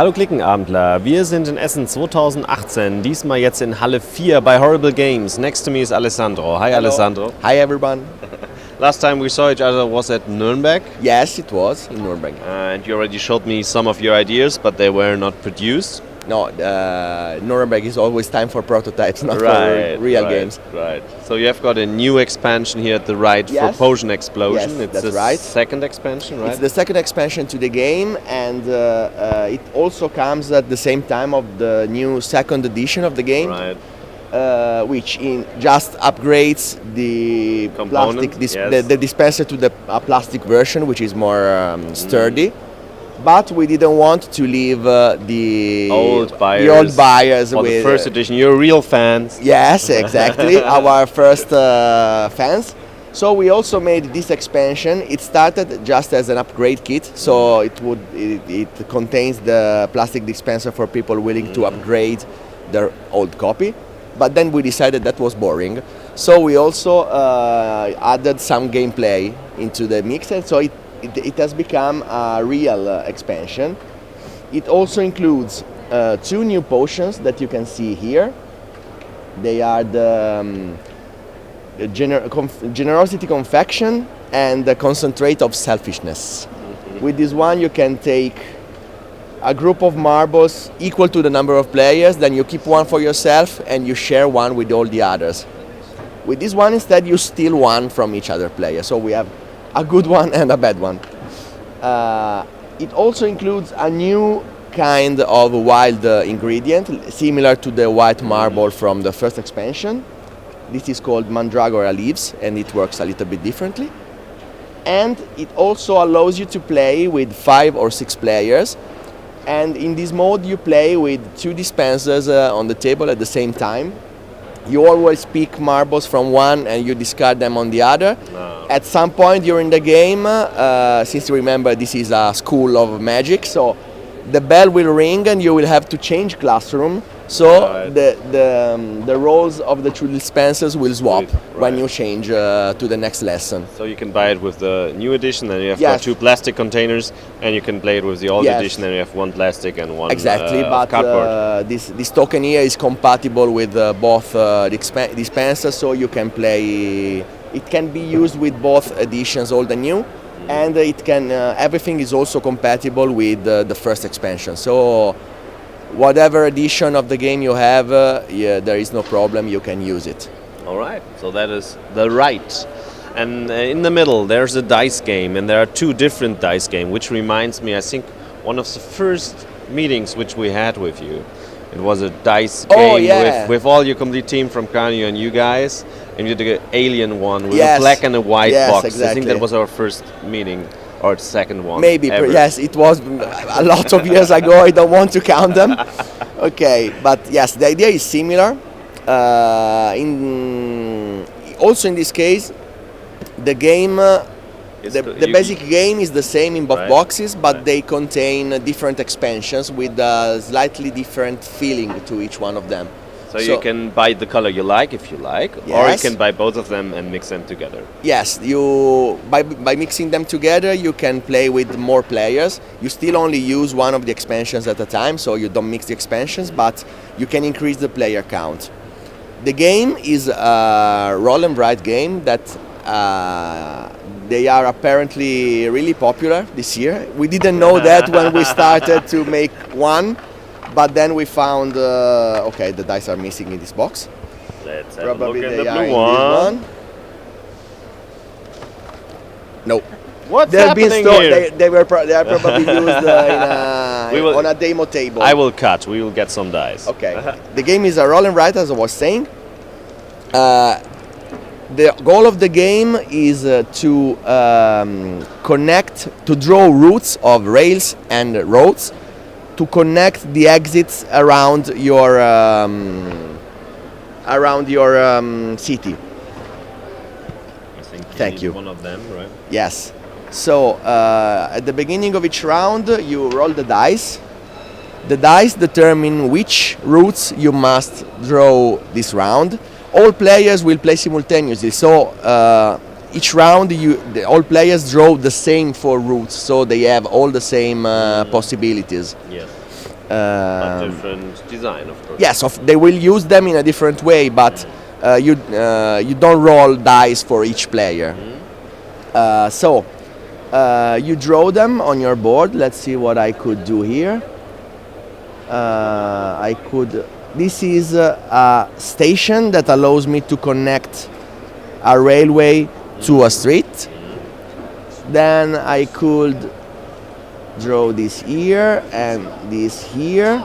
Hallo Klickenabendler, wir sind in Essen 2018, diesmal jetzt in Halle 4 bei Horrible Games. Next to me is Alessandro. Hi. Hello. Alessandro. Hi everyone. Last time we saw each other was at Nuremberg. Yes, it was in Nuremberg. And you already showed me some of your ideas, but they were not produced. No, Nuremberg is always time for prototypes, not for real games. Right. So you have got a new expansion here at the right for Potion Explosion. Yes, it's that's the right. second expansion, right? It's the second expansion to the game, and it also comes at the same time of the new second edition of the game. Right. Which just upgrades the component, plastic, the dispenser to the plastic version, which is more sturdy. But we didn't want to leave the old buyers for with the first edition. You're real fans. Yes, exactly. Our first fans. So we also made this expansion. It started just as an upgrade kit, so it contains the plastic dispenser for people willing to upgrade their old copy. But then we decided that was boring, so we also added some gameplay into the mix, and so it has become a real expansion. It also includes 2 new potions that you can see here. They are the Generosity Confection and the Concentrate of Selfishness. With this one you can take a group of marbles equal to the number of players, then you keep one for yourself and you share one with all the others. With this one instead you steal one from each other player, so we have a good one and a bad one. It also includes a new kind of wild ingredient, similar to the white marble from the first expansion. This is called Mandragora leaves, and it works a little bit differently. And it also allows you to play with 5 or 6 players. And in this mode you play with 2 dispensers on the table at the same time. You always pick marbles from one and you discard them on the other. No. At some point during the game, since you remember this is a school of magic, so the bell will ring and you will have to change classroom. So the roles of the 2 dispensers will swap when you change to the next lesson. So you can buy it with the new edition, and you have got 2 plastic containers, and you can play it with the old edition, and you have 1 plastic and 1 but cardboard. This token here is compatible with both dispensers, so you can play. It can be used with both editions, old and new, and it can. Everything is also compatible with the first expansion. So whatever edition of the game you have, there is no problem, you can use it. All right, so that is the right. And in the middle there's a dice game, and there are 2 different dice games, which reminds me, I think, one of the first meetings which we had with you. It was a dice game with all your complete team from Canio and you guys, and you did an alien one with a black and a white box. Exactly. I think that was our first meeting. Or the second one. Maybe, yes, it was a lot of years ago, I don't want to count them. Okay, but yes, the idea is similar. Also in this case, the game, the basic game is the same in both boxes, but they contain different expansions with a slightly different feeling to each one of them. So you can buy the color you like, if you like, or you can buy both of them and mix them together. Yes, by mixing them together, you can play with more players. You still only use one of the expansions at a time, so you don't mix the expansions, but you can increase the player count. The game is a roll and write game that they are apparently really popular this year. We didn't know that when we started to make one. But then we found, okay, the dice are missing in this box. Let's have Probably a look they at are the blue in this one. No. What's happening here? They are probably used on a demo table. I will cut. We will get some dice. Okay. The game is a roll and write, as I was saying. The goal of the game is to connect, to draw routes of rails and roads, to connect the exits around your city. I think Thank you. One of them, right? Yes. So at the beginning of each round, you roll the dice. The dice determine which routes you must draw this round. All players will play simultaneously. So each round, all players draw the same 4 routes, so they have all the same possibilities. Yes. But different design, of course. Yes, they will use them in a different way, but you don't roll dice for each player. So you draw them on your board. Let's see what I could do here. This is a station that allows me to connect a railway to a street. Then I could draw this here and this here.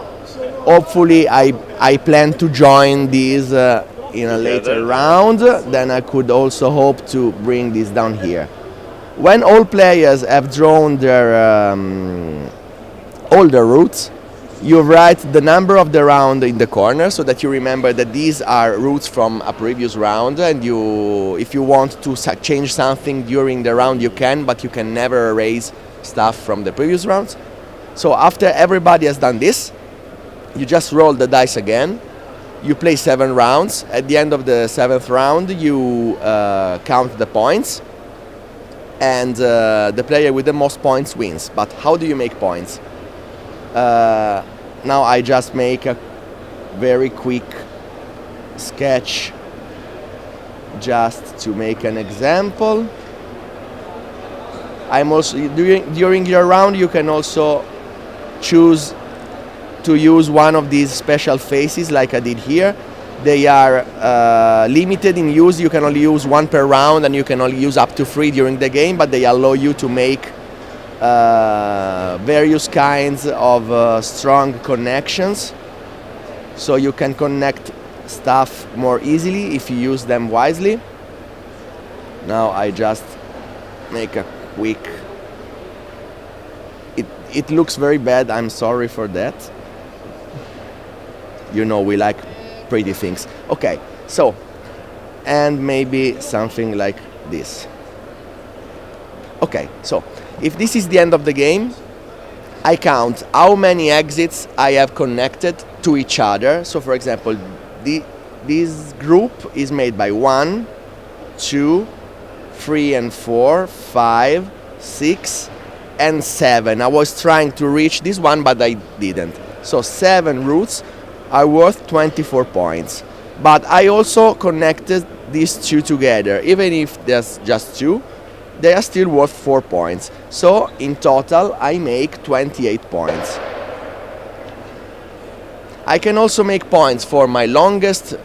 Hopefully I plan to join these in a later round. Then I could also hope to bring this down here. When all players have drawn their all the routes, you write the number of the round in the corner so that you remember that these are routes from a previous round, and if you want to change something during the round you can, but you can never erase stuff from the previous rounds. So after everybody has done this, you just roll the dice again. You play 7 rounds. At the end of the 7th round, you count the points, and the player with the most points wins. But how do you make points? Now I just make a very quick sketch just to make an example. I'm also during your round you can also choose to use one of these special faces like I did here. They are limited in use. You can only use 1 per round, and you can only use up to 3 during the game, but they allow you to make various kinds of strong connections, so you can connect stuff more easily if you use them wisely. Now I just make a quick. It looks very bad, I'm sorry for that. You know we like pretty things. Okay, so, and maybe something like this. Okay, so if this is the end of the game, I count how many exits I have connected to each other. So for example, this group is made by 1, 2, 3 and 4, 5, 6 and 7. I was trying to reach this one, but I didn't. So 7 routes are worth 24 points. But I also connected these 2 together. Even if there's just 2, they are still worth 4 points. So in total I make 28 points. I can also make points for my longest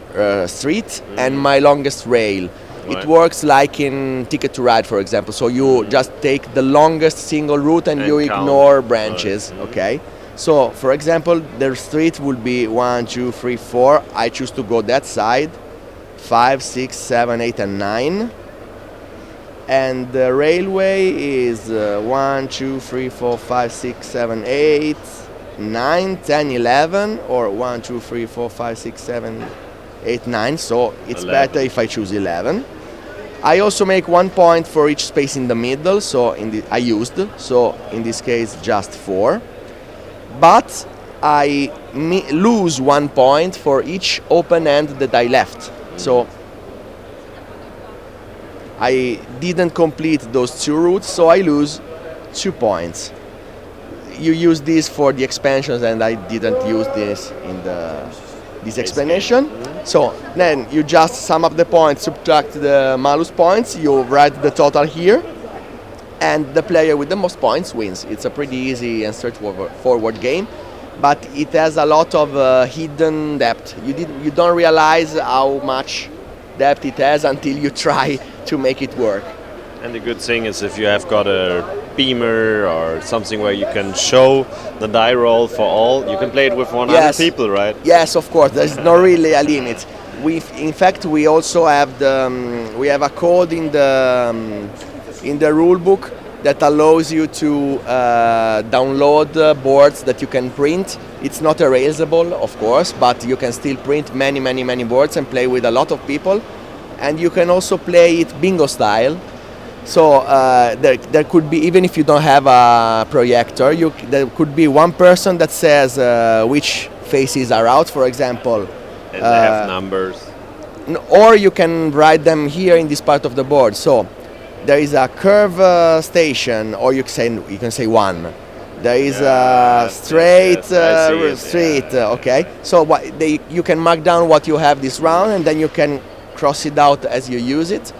street and my longest rail. Right. It works like in Ticket to Ride, for example. So you just take the longest single route and you ignore branches. Right. Okay. So for example, the street will be 1, 2, 3, 4. I choose to go that side. 5, 6, 7, 8 and 9. And the railway is 1, 2, 3, 4, 5, 6, 7, 8, 9, 10, 11, or 1, 2, 3, 4, 5, 6, 7, 8, 9. So it's 11. Better if I choose 11. I also make 1 point for each space in the middle. So I used. So in this case, just 4. But I lose 1 point for each open end that I left. So I didn't complete those 2 routes, so I lose 2 points. You use this for the expansions, and I didn't use this in this explanation. So then you just sum up the points, subtract the malus points, you write the total here, and the player with the most points wins. It's a pretty easy and straightforward game, but it has a lot of hidden depth. You don't realize how much depth it has until you try to make it work. And the good thing is if you have got a beamer or something where you can show the die roll for all, you can play it with 100 people, right? Yes, of course. There's not really a limit. In fact, we also have we have a code in the rule book that allows you to download boards that you can print. It's not erasable, of course, but you can still print many boards and play with a lot of people. And you can also play it bingo style. So there could be, even if you don't have a projector, there could be one person that says which faces are out, for example. And they have numbers. Or you can write them here in this part of the board. So there is a curve station, or you can say one. There is a straight street. Okay, so you can mark down what you have this round, and then you can cross it out as you use it.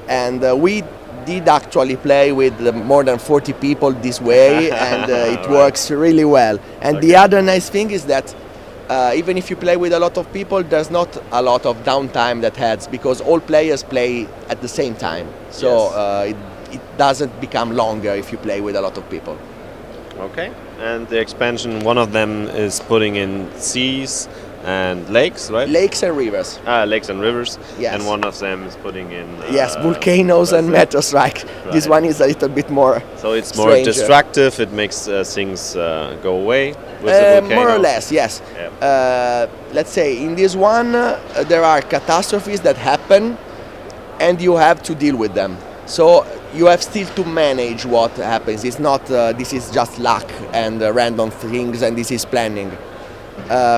And we did actually play with more than 40 people this way, and it works really well. And the other nice thing is that even if you play with a lot of people, there's not a lot of downtime that happens, because all players play at the same time. So it doesn't become longer if you play with a lot of people. Okay. And the expansion, one of them is putting in seas and lakes, right? Lakes and rivers. Lakes and rivers. Yes. And one of them is putting in... volcanoes and meteors, right? This one is a little bit more So it's more stranger. destructive, it makes things go away with the volcano. More or less, yes. Yeah. Let's say in this one, there are catastrophes that happen, and you have to deal with them. So you have still to manage what happens. It's not, this is just luck and random things, and this is planning.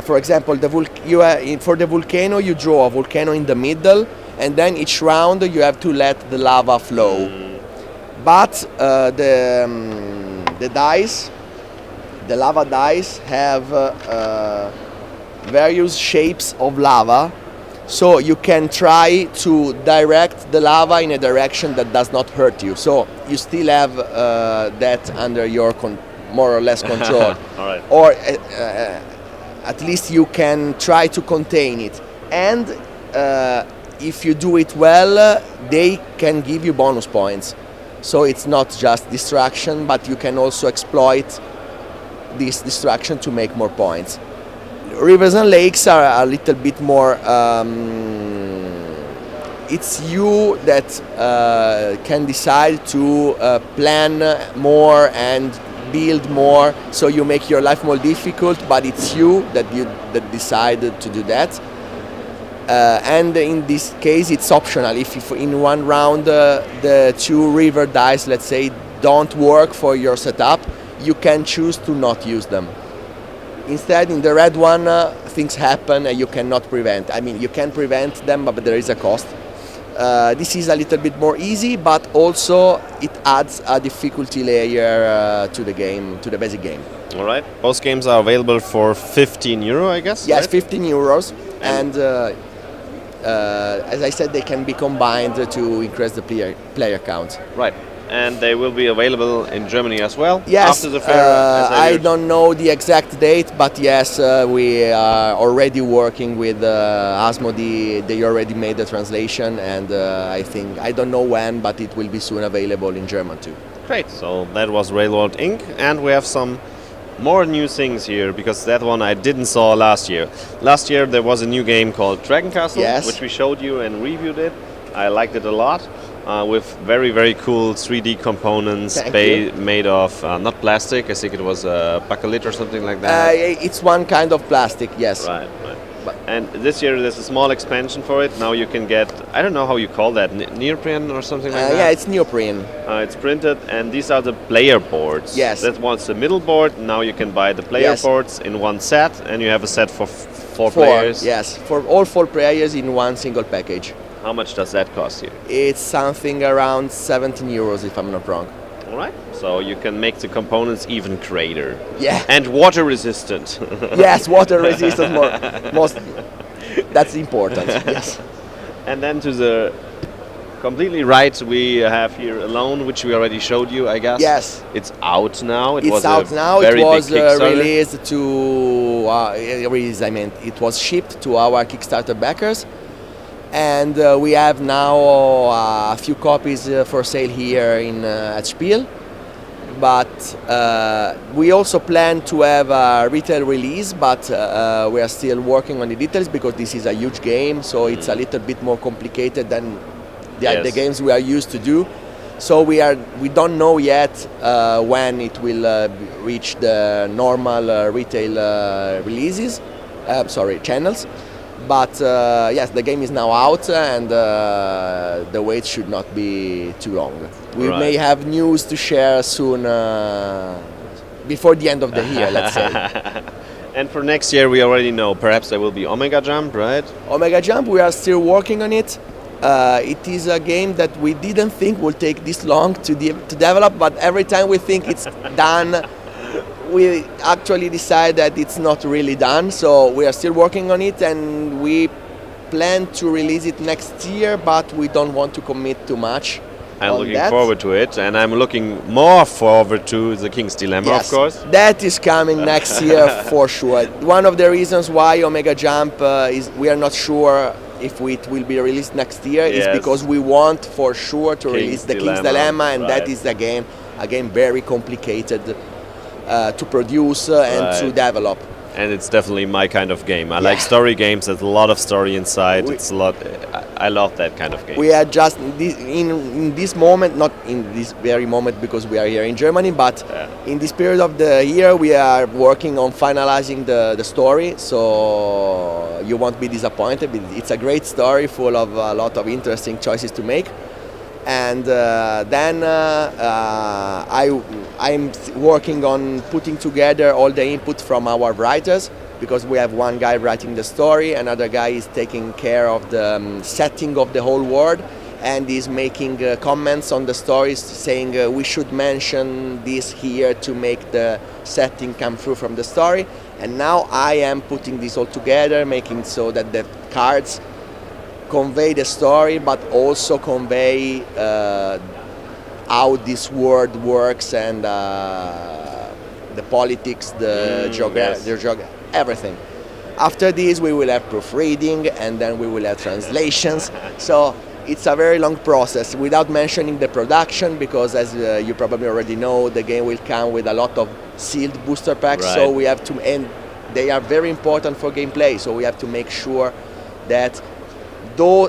For example, for the volcano, you draw a volcano in the middle, and then each round you have to let the lava flow. But the dice, the lava dice, have various shapes of lava, so you can try to direct the lava in a direction that does not hurt you. So you still have that under your more or less control. All right. Or at least you can try to contain it. And if you do it well, they can give you bonus points. So it's not just distraction, but you can also exploit this distraction to make more points. Rivers and lakes are a little bit more, it's you that can decide to plan more and build more, so you make your life more difficult, but it's you that decided to do that. And in this case it's optional. If in one round the two river dice, let's say, don't work for your setup, you can choose to not use them. Instead, in the red one, things happen and you cannot prevent. I mean, you can prevent them, but there is a cost. This is a little bit more easy, but also it adds a difficulty layer to the game, to the basic game. All right. Both games are available for €15, I guess. Yes, right? €15, and as I said, they can be combined to increase the player count. Right. And they will be available in Germany as well? Yes, after the fair? I don't know the exact date, but yes, we are already working with Asmodee. They already made the translation, and I don't know when, but it will be soon available in German too. Great, so that was Railroad Inc. And we have some more new things here, because that one I didn't saw last year. Last year there was a new game called Dragon Castle, yes, which we showed you and reviewed it. I liked it a lot. With very, very cool 3D components made of not plastic, I think it was bakelit or something like that. It's one kind of plastic, yes. Right. And this year there's a small expansion for it. Now you can get, I don't know how you call that, neoprene or something like that? Yeah, it's neoprene. It's printed, and these are the player boards. Yes. That one's the middle board. Now you can buy the player boards in one set, and you have a set for four players. Yes, for all 4 players in one single package. How much does that cost you? It's something around €17, if I'm not wrong. All right. So you can make the components even greater. Yeah. And water resistant. Yes, water resistant most. That's important. Yes. And then to the completely right, we have here Alone, which we already showed you, I guess. Yes. It's out now. It's out now. It was released to it was shipped to our Kickstarter backers. And we have now a few copies for sale here at Spiele, but we also plan to have a retail release, but we are still working on the details, because this is a huge game, so it's a little bit more complicated than the games we are used to do. So we don't know yet when it will reach the normal retail channels. But yes, the game is now out, and the wait should not be too long. We may have news to share soon, before the end of the year, let's say. And for next year, we already know, perhaps there will be Omega Jump, right? Omega Jump, we are still working on it. It is a game that we didn't think would take this long to develop, but every time we think it's done, we actually decide that it's not really done. So we are still working on it, and we plan to release it next year, but we don't want to commit too much. I'm looking forward to it, and I'm looking more forward to the King's Dilemma, yes, of course. That is coming next year for sure. One of the reasons why Omega Jump is we are not sure if it will be released next year is because we want for sure to release the King's Dilemma, and that is a game very complicated to produce and to develop. And it's definitely my kind of game. I like story games. There's a lot of story inside. It's a lot. I love that kind of game. We are just in this moment, not in this very moment because we are here in Germany, but in this period of the year we are working on finalizing the story. So you won't be disappointed. It's a great story full of a lot of interesting choices to make. And then I'm working on putting together all the input from our writers, because we have one guy writing the story, another guy is taking care of the setting of the whole world, and is making comments on the stories, saying we should mention this here to make the setting come through from the story. And now I am putting this all together, making so that the cards convey the story, but also convey how this world works, and the politics, the geography, everything. After this we will have proofreading, and then we will have translations. So it's a very long process, without mentioning the production, because as you probably already know, the game will come with a lot of sealed booster packs. So we have to, and they are very important for gameplay, so we have to make sure that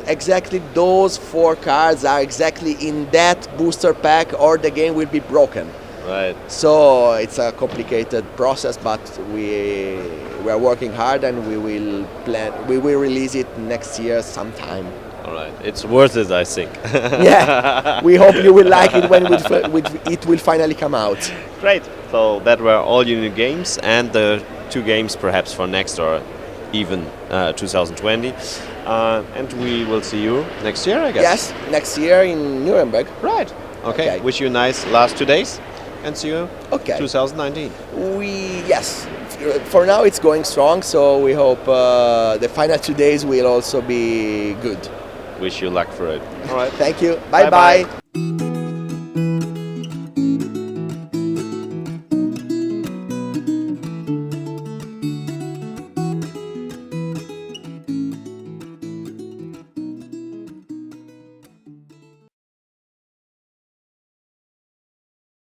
exactly those 4 cards are exactly in that booster pack, or the game will be broken. Right. So it's a complicated process, but we are working hard, and we will release it next year sometime. All right. It's worth it, I think. Yeah. We hope you will like it when it will finally come out. Great. So that were all your new games, and the 2 games perhaps for next or even 2020. And we will see you next year, I guess. Yes, next year in Nuremberg. Right. Okay. Wish you a nice last 2 days, and see you 2019. Yes. For now it's going strong, so we hope the final 2 days will also be good. Wish you luck for it. All right. Thank you. Bye bye.